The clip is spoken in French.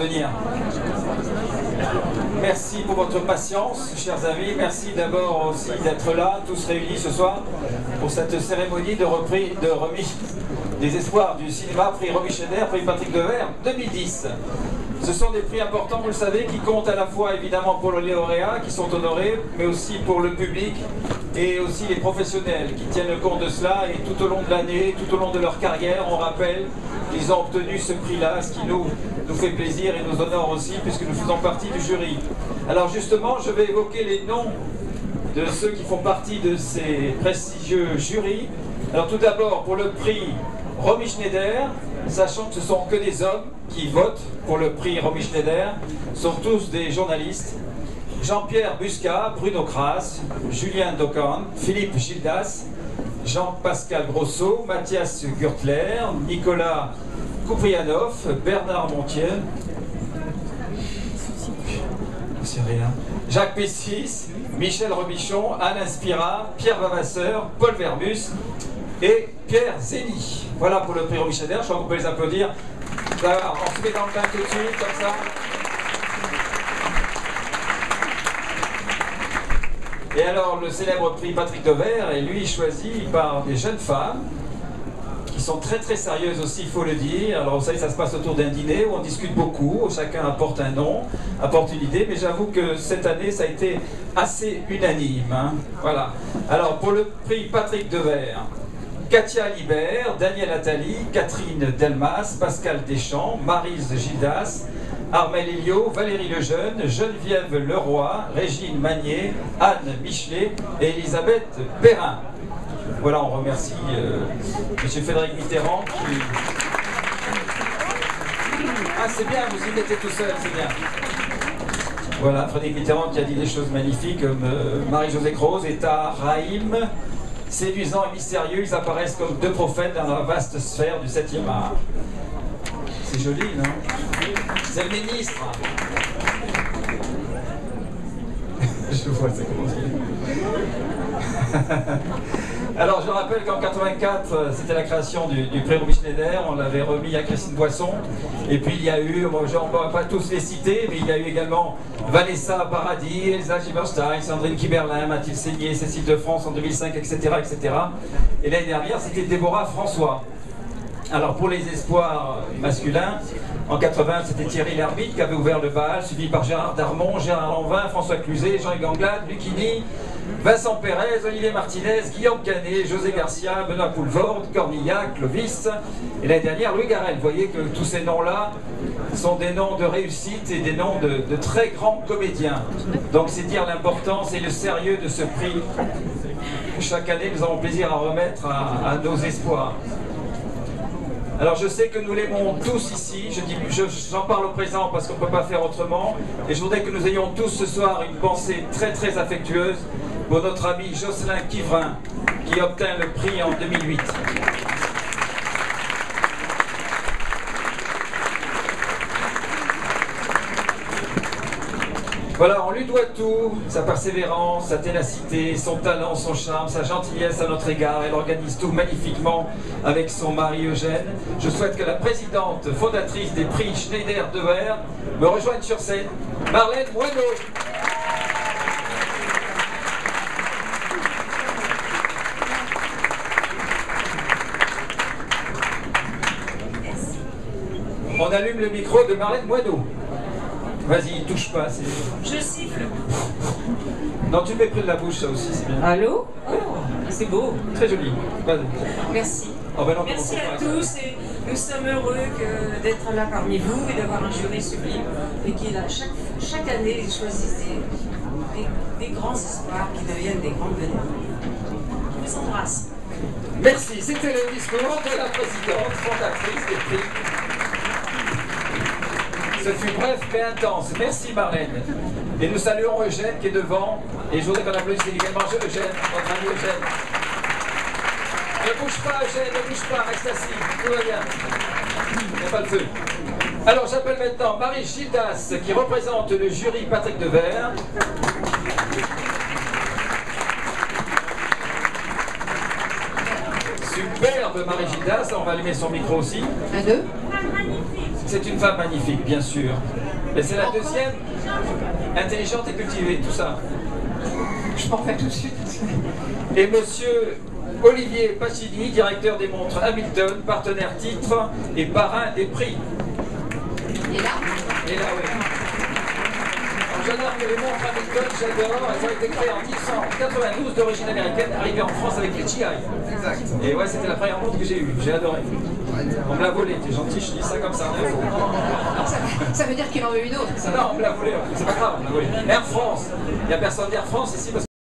Venir. Merci pour votre patience, chers amis. Merci d'abord aussi d'être là, tous réunis ce soir, pour cette cérémonie de remise des espoirs du cinéma, prix Romy Schneider, prix Patrick Devers 2010. Ce sont des prix importants, vous le savez, qui comptent à la fois évidemment pour les lauréats qui sont honorés, mais aussi pour le public et aussi les professionnels qui tiennent compte de cela. Et tout au long de l'année, tout au long de leur carrière, on rappelle qu'ils ont obtenu ce prix-là, ce qui nous fait plaisir et nous honore aussi, puisque nous faisons partie du jury. Alors justement, je vais évoquer les noms de ceux qui font partie de ces prestigieux jurys. Alors tout d'abord, pour le prix Romy Schneider, sachant que ce sont que des hommes qui votent pour le prix Romy Schneider, sont tous des journalistes. Jean-Pierre Busca, Bruno Kras, Julien Docan, Philippe Gildas, Jean-Pascal Grosso, Mathias Gürtler, Nicolas Kouprianov, Bernard Montiel, Jacques Pessis, Michel Robichon, Alain Spira, Pierre Vavasseur, Paul Verbus et Pierre Zény. Voilà pour le prix Romy Schneider, je crois qu'on peut les applaudir. Alors, on se met dans le bain tout de suite, comme ça. Et alors, le célèbre prix Patrick Devers est lui choisi par des jeunes femmes qui sont très très sérieuses aussi, il faut le dire. Alors vous savez, ça se passe autour d'un dîner où on discute beaucoup, chacun apporte un nom, apporte une idée, mais j'avoue que cette année ça a été assez unanime. Hein. Voilà. Alors pour le prix Patrick Devers, Katia Libert, Daniel Attali, Catherine Delmas, Pascal Deschamps, Maryse Gildas, Armel Elio, Valérie Lejeune, Geneviève Leroy, Régine Magnier, Anne Michelet et Elisabeth Perrin. Voilà, on remercie M. Frédéric Mitterrand qui... Ah, c'est bien, vous y mettez tout seul, c'est bien. Voilà, Frédéric Mitterrand qui a dit des choses magnifiques comme Marie-Josée Croze, État, Raïm, séduisants et mystérieux, ils apparaissent comme deux prophètes dans la vaste sphère du 7e art. C'est joli, non? C'est le ministre. Je vois, c'est comment dire. Alors je rappelle qu'en 84, c'était la création du prix Romy Schneider, on l'avait remis à Christine Boisson. Et puis il y a eu, on ne va pas tous les citer, mais il y a eu également Vanessa Paradis, Elsa Giberstein, Sandrine Kiberlin, Mathilde Seigné, Cécile de France en 2005, etc. etc. Et l'année dernière, c'était Déborah François. Alors pour les espoirs masculins, en 80, c'était Thierry Lhermitte qui avait ouvert le bal, suivi par Gérard Darmon, Gérard Lanvin, François Cluzet, Jean-Yves Anglade, Lucchini, Vincent Pérez, Olivier Martinez, Guillaume Canet, José Garcia, Benoît Poulvorde, Cornillac, Clovis, et l'année dernière, Louis Garrel. Vous voyez que tous ces noms-là sont des noms de réussite et des noms de très grands comédiens. Donc c'est dire l'importance et le sérieux de ce prix. Chaque année, nous avons plaisir à remettre à nos espoirs. Alors je sais que nous l'aimons tous ici, j'en parle au présent parce qu'on ne peut pas faire autrement, et je voudrais que nous ayons tous ce soir une pensée très très affectueuse pour notre ami Jocelyn Quivrin, qui obtint le prix en 2008. Voilà, on lui doit tout, sa persévérance, sa ténacité, son talent, son charme, sa gentillesse à notre égard. Elle organise tout magnifiquement avec son mari Eugène. Je souhaite que la présidente fondatrice des prix Schneider Devers me rejoigne sur scène, Marlène Moineau. On allume le micro de Marlène Moineau. Vas-y, touche pas. Je siffle. Non, tu mets près de la bouche, ça aussi, c'est bien. Allô? Oh, c'est beau. Très joli. Merci. Oh, ben non, merci à tous et nous sommes heureux d'être là parmi vous et d'avoir un jury sublime et qui, là, chaque année, choisissent des grands espoirs qui deviennent des grandes vedettes. Je vous embrasse. Merci. C'était le discours de la présidente fondatrice des prix. Ce fut bref mais intense. Merci Marlène. Et nous saluons Eugène qui est devant. Et je voudrais qu'on applaudisse également Eugène, notre ami Eugène. Ne bouge pas Eugène, ne bouge pas, reste assis. Tout va bien. Il n'y a pas le feu. Alors j'appelle maintenant Marie Gildas qui représente le jury Patrick Devers. Superbe Marie Gildas, on va allumer son micro aussi. Un, deux. C'est une femme magnifique, bien sûr. Et c'est la deuxième, intelligente et cultivée, tout ça. Je m'en vais tout de suite. Et monsieur Olivier Pacini, directeur des montres Hamilton, partenaire titre et parrain des prix. Et là? Et là, oui. J'adore que les montres Hamilton, j'adore. Elles ont été créées en 1992 d'origine américaine, arrivées en France avec les GI. Exact. Et ouais, c'était la première montre que j'ai eue. J'ai adoré. On me l'a volée, t'es gentil, je dis ça comme ça. Ça veut dire qu'il en veut une autre. Non, on me l'a volée, c'est pas grave, on me l'a volée. Air France, il n'y a personne d'Air France ici parce que